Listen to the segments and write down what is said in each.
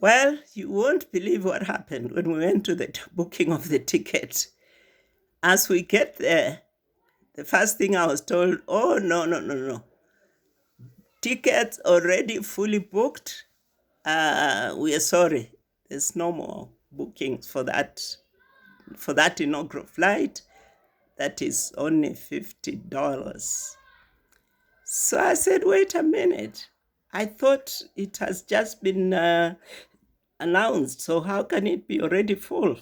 Well, you won't believe what happened when we went to the booking of the ticket. As we get there, the first thing I was told, oh, no, no, no, no. Tickets already fully booked. We are sorry. There's no more bookings for that inaugural flight. That is only $50. So I said, wait a minute. I thought it has just been announced. So how can it be already full?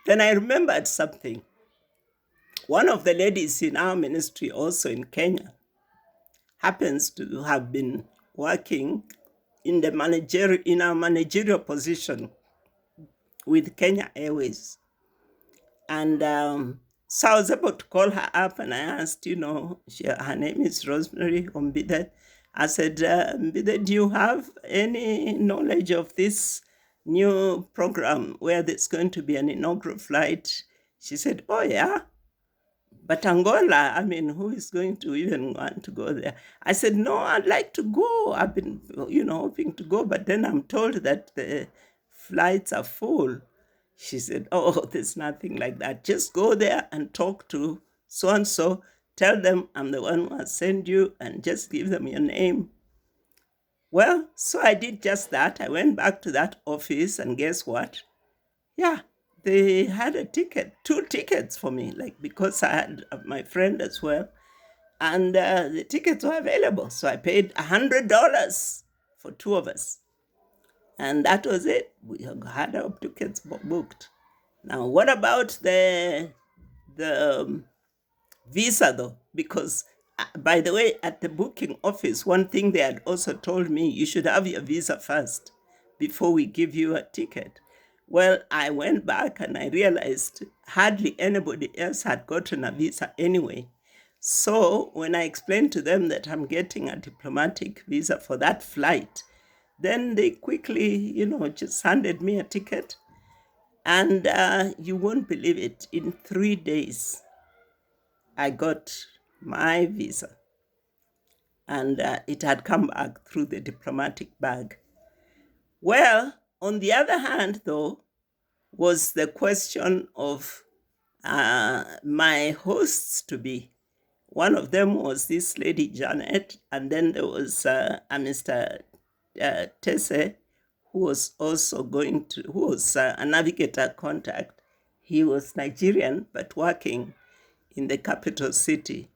Then I remembered something. One of the ladies in our ministry, also in Kenya, happens to have been working in our managerial position with Kenya Airways. And so I was able to call her up and I asked, her name is Rosemary Ombide. I said, Ombide, do you have any knowledge of this new program where there's going to be an inaugural flight? She said, oh, yeah. But Angola, who is going to even want to go there? I said, no, I'd like to go. I've been, hoping to go, but then I'm told that the flights are full. She said, oh, there's nothing like that. Just go there and talk to so-and-so. Tell them I'm the one who has sent you and just give them your name. Well, so I did just that. I went back to that office and guess what? Yeah, they had a ticket, 2 tickets for me, because I had my friend as well. And the tickets were available. So I paid $100 for 2 of us. And that was it. We had our tickets booked. Now, what about the visa, though? Because, by the way, at the booking office, one thing they had also told me, you should have your visa first before we give you a ticket. Well, I went back and I realized hardly anybody else had gotten a visa anyway. So when I explained to them that I'm getting a diplomatic visa for that flight, then they quickly, just handed me a ticket. And you won't believe it. In 3 days, I got my visa. And it had come back through the diplomatic bag. Well, on the other hand, though, was the question of my hosts to be. One of them was this lady, Janet, and then there was a Mr. Tese, who was also who was a navigator contact. He was Nigerian, but working in the capital city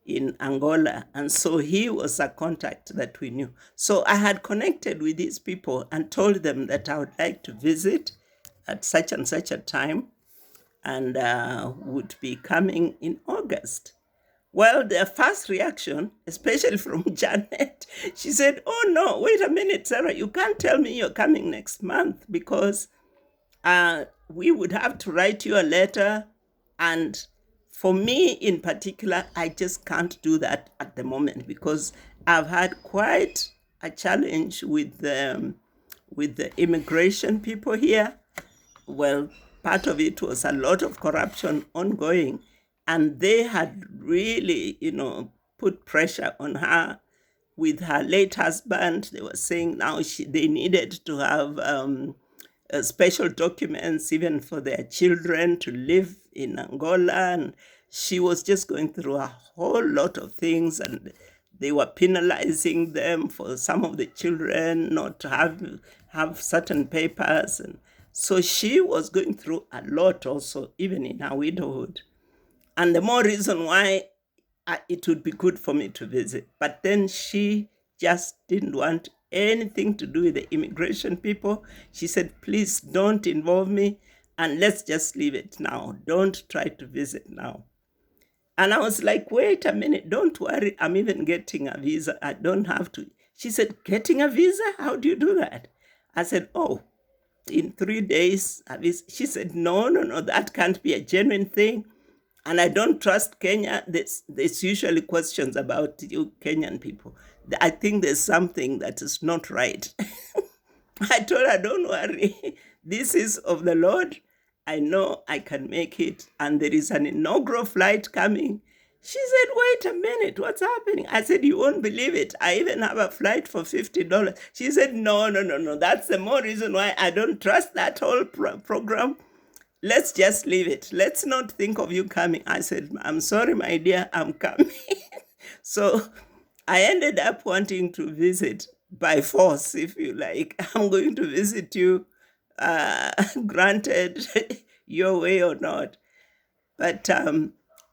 in Angola. And so he was a contact that we knew. So I had connected with these people and told them that I would like to visit at such and such a time and would be coming in August. Well, their first reaction, especially from Janet, she said, oh no, wait a minute, Sarah, you can't tell me you're coming next month because we would have to write you a letter. And for me in particular, I just can't do that at the moment because I've had quite a challenge with the immigration people here. Well, part of it was a lot of corruption ongoing. And they had really, put pressure on her with her late husband. They were saying now they needed to have special documents even for their children to live in Angola. And she was just going through a whole lot of things. And they were penalizing them for some of the children not to have certain papers. And so she was going through a lot also, even in her widowhood. And the more reason why it would be good for me to visit. But then she just didn't want anything to do with the immigration people. She said, please don't involve me and let's just leave it now. Don't try to visit now. And I was like, wait a minute, don't worry. I'm even getting a visa. I don't have to. She said, getting a visa? How do you do that? I said, oh, in 3 days. She said, no, that can't be a genuine thing. And I don't trust Kenya. There's usually questions about you Kenyan people. I think there's something that is not right. I told her, don't worry. This is of the Lord. I know I can make it. And there is an inaugural flight coming. She said, wait a minute, what's happening? I said, you won't believe it. I even have a flight for $50. She said, no, no, no, no. That's the more reason why I don't trust that whole program. Let's just leave it. Let's not think of you coming. I said, I'm sorry, my dear, I'm coming. So I ended up wanting to visit by force, if you like. I'm going to visit you, granted your way or not. But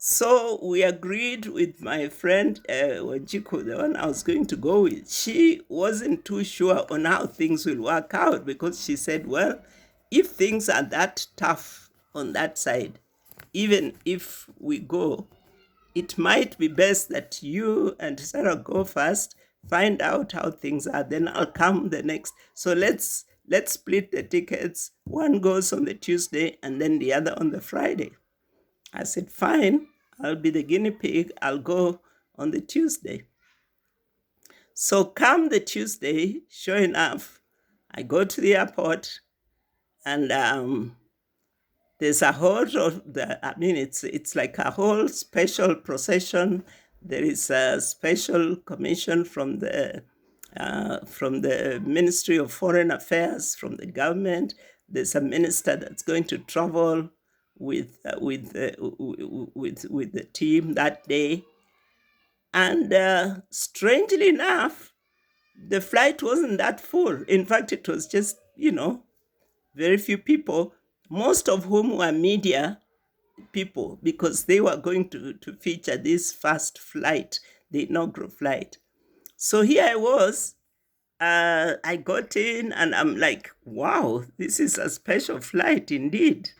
so we agreed with my friend Wanjiku, the one I was going to go with. She wasn't too sure on how things will work out because she said, well, if things are that tough on that side, even if we go, it might be best that you and Sarah go first, find out how things are, then I'll come the next. So let's split the tickets. One goes on the Tuesday and then the other on the Friday. I said, fine, I'll be the guinea pig. I'll go on the Tuesday. So come the Tuesday, sure enough, I go to the airport and there's a whole it's like a whole special procession. There is a special commission from the Ministry of Foreign Affairs, from the government. There's a minister that's going to travel with the team that day. And strangely enough, the flight wasn't that full. In fact, it was just, very few people, most of whom were media people, because they were going to feature this first flight, the inaugural flight. So here I was. I got in and I'm like, wow, this is a special flight indeed.